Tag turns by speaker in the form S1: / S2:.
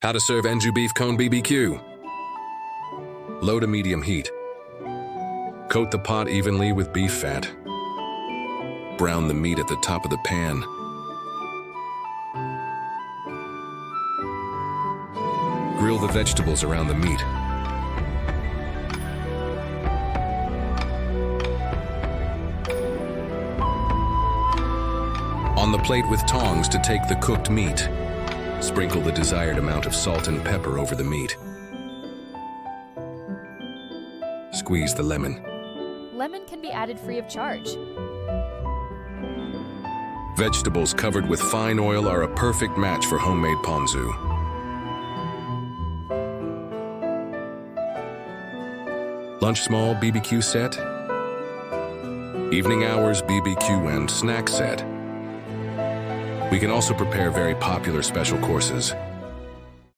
S1: How to serve Enju beef cone BBQ. Low to medium heat. Coat the pot evenly with beef fat. Brown the meat at the top of the pan. Grill the vegetables around the meat. On the plate with tongs to take the cooked meat. Sprinkle the desired amount of salt and pepper over the meat. Squeeze the lemon.
S2: Lemon can be added free of charge.
S1: Vegetables covered with fine oil are a perfect match for homemade ponzu. Lunch small BBQ set. Evening hours BBQ and snack set. We can also prepare very popular special courses.